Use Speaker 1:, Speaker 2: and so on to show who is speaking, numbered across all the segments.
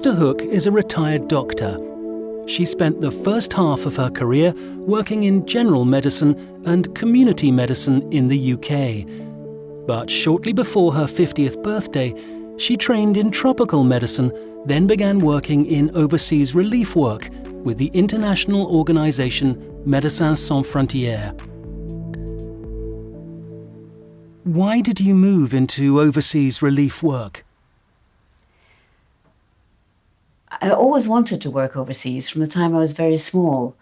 Speaker 1: Esther Hook is a retired doctor. She spent the first half of her career working in general medicine and community medicine in the UK. But shortly before her 50th birthday, she trained in tropical medicine, then began working in overseas relief work with the international organisation Médecins Sans Frontières. Why did you move into overseas relief work?
Speaker 2: I always wanted to work overseas from the time I was very small.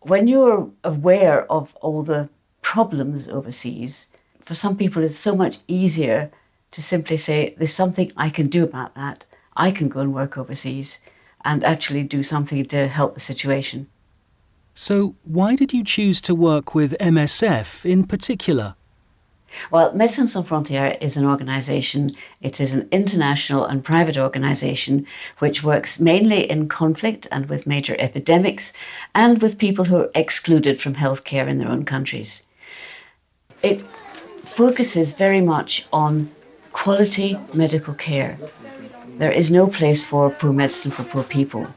Speaker 2: When you're aware of all the problems overseas, for some people it's so much easier to simply say, there's something I can do about that. I can go and work overseas and actually do something to help the situation.
Speaker 1: So why did you choose to work with MSF in particular?
Speaker 2: Well, Médecins Sans Frontières is an organisation. It is an international and private organisation which works mainly in conflict and with major epidemics and with people who are excluded from healthcare in their own countries. It focuses very much on quality medical care. There is no place for poor medicine for poor people.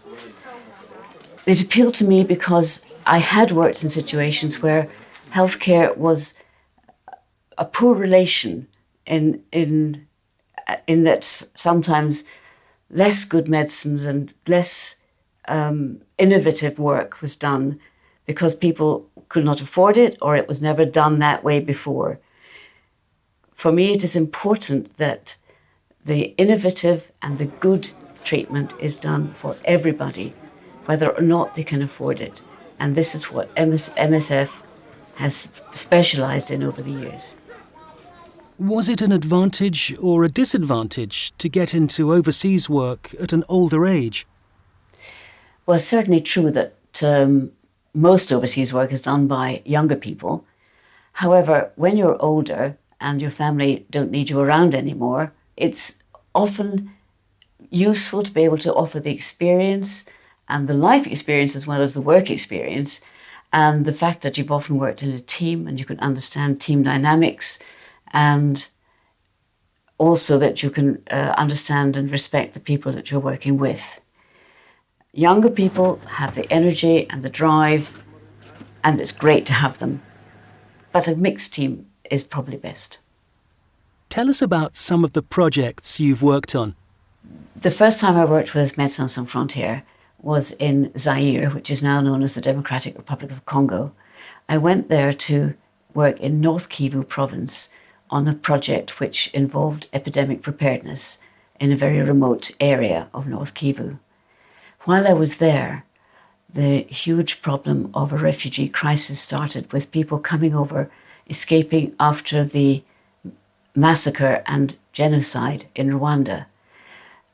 Speaker 2: It appealed to me because I had worked in situations where healthcare was a poor relation in that sometimes less good medicines and less innovative work was done because people could not afford it or it was never done that way before. For me, it is important that the innovative and the good treatment is done for everybody, whether or not they can afford it. And this is what MSF has specialised in over the years.
Speaker 1: Was it an advantage or a disadvantage to get into overseas work at an older age?
Speaker 2: Well, it's certainly true that most overseas work is done by younger people. However, when you're older and your family don't need you around anymore, it's often useful to be able to offer the experience and the life experience as well as the work experience, and the fact that you've often worked in a team and you can understand team dynamics, and also that you can understand and respect the people that you're working with. Younger people have the energy and the drive, and it's great to have them. But a mixed team is probably best.
Speaker 1: Tell us about some of the projects you've worked on.
Speaker 2: The first time I worked with Médecins Sans Frontières was in Zaire, which is now known as the Democratic Republic of Congo. I went there to work in North Kivu province on a project which involved epidemic preparedness in a very remote area of North Kivu. While I was there, the huge problem of a refugee crisis started with people coming over, escaping after the massacre and genocide in Rwanda.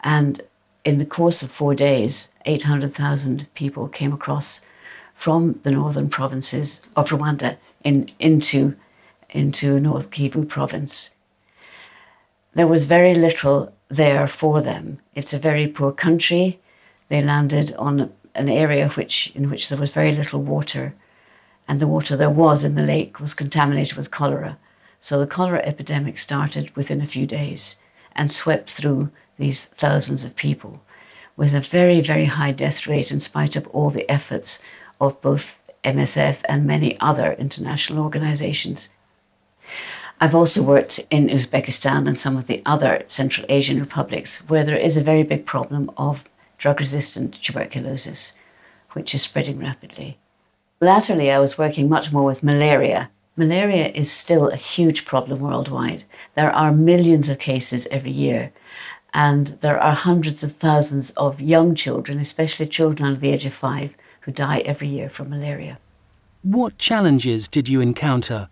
Speaker 2: And in the course of 4 days, 800,000 people came across from the northern provinces of Rwanda into North Kivu province. There was very little there for them. It's a very poor country. They landed on an area in which there was very little water, and the water there was in the lake was contaminated with cholera. So the cholera epidemic started within a few days and swept through these thousands of people with a very, very high death rate in spite of all the efforts of both MSF and many other international organizations. I've also worked in Uzbekistan and some of the other Central Asian republics where there is a very big problem of drug-resistant tuberculosis, which is spreading rapidly. Latterly, I was working much more with malaria. Malaria is still a huge problem worldwide. There are millions of cases every year, and there are hundreds of thousands of young children, especially children under the age of 5, who die every year from malaria.
Speaker 1: What challenges did you encounter?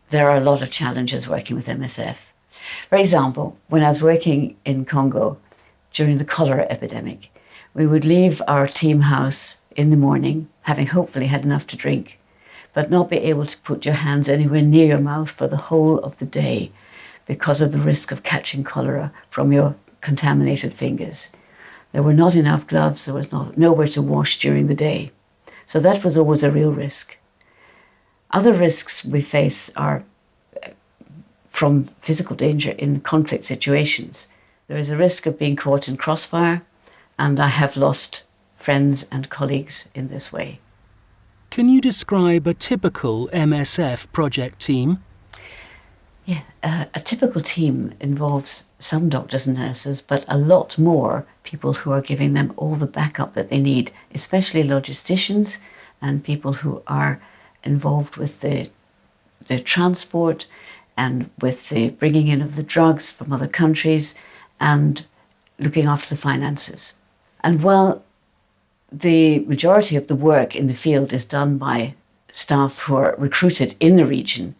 Speaker 2: There are a lot of challenges working with MSF. For example, when I was working in Congo during the cholera epidemic, we would leave our team house in the morning, having hopefully had enough to drink, but not be able to put your hands anywhere near your mouth for the whole of the day because of the risk of catching cholera from your contaminated fingers. There were not enough gloves, there was nowhere to wash during the day. So that was always a real risk. Other risks we face are from physical danger in conflict situations. there is a risk of being caught in crossfire, and I have lost friends and colleagues in this way.
Speaker 1: Can you describe a typical MSF project team?
Speaker 2: Yeah, a typical team involves some doctors and nurses, but a lot more people who are giving them all the backup that they need, especially logisticians and people who are involved with the transport and with the bringing in of the drugs from other countries and looking after the finances. And while the majority of the work in the field is done by staff who are recruited in the region,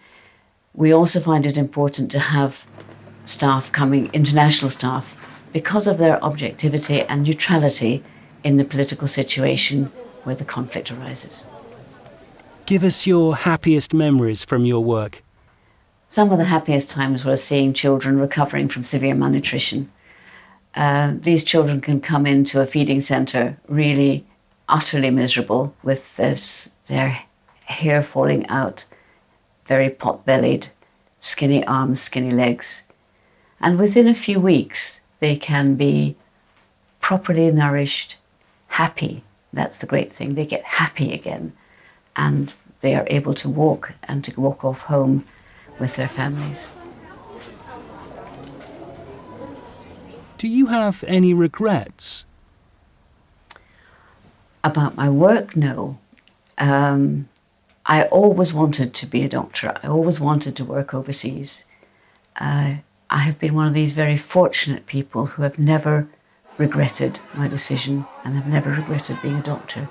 Speaker 2: we also find it important to have staff coming, international staff, because of their objectivity and neutrality in the political situation where the conflict arises.
Speaker 1: Give us your happiest memories from your work.
Speaker 2: Some of the happiest times were seeing children recovering from severe malnutrition. These children can come into a feeding centre really utterly miserable with their hair falling out, very pot-bellied, skinny arms, skinny legs. And within a few weeks, they can be properly nourished, happy. That's the great thing. They get happy again, and they are able to walk and to walk off home with their families.
Speaker 1: Do you have any regrets?
Speaker 2: About my work, no. I always wanted to be a doctor. I always wanted to work overseas. I have been one of these very fortunate people who have never regretted my decision and have never regretted being a doctor.